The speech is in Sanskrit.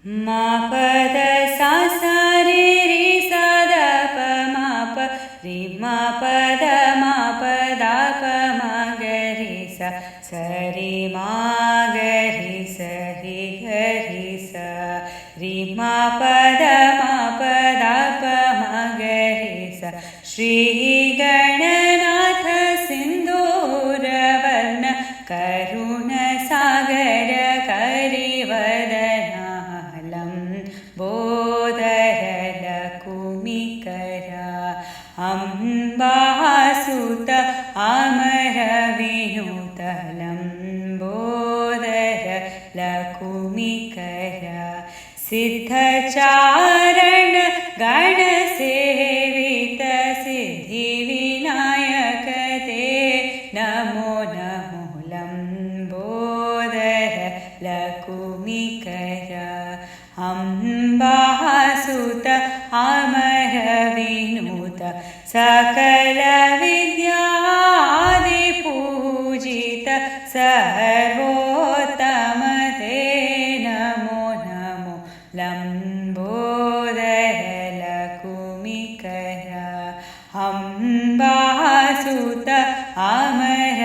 मा पद सा सा रे रे सा द प मा प रे मा पद मा प दा प मा ग रे सा स रे मा ग रे स रे ग रे सा रे मा पद मा प दा प मा ग रे सा श्री गणनाथ सिंधूरवर्ण करुण सागर करिवदना बोधरलकुमिकरा अम्बासुत अमरविनुतलं बोधरलकुमिकरा सिद्धचारण गणसेवित सिद्धिविनायक ते नमो नमो लम्बोदरलकुमिकरा अम्बासुत अमरविनुत सकल विद्यादिपूजित सर्वोत्तम ते नमो नमो लम्बोदरलकुमिकरा अम्बासुत अमर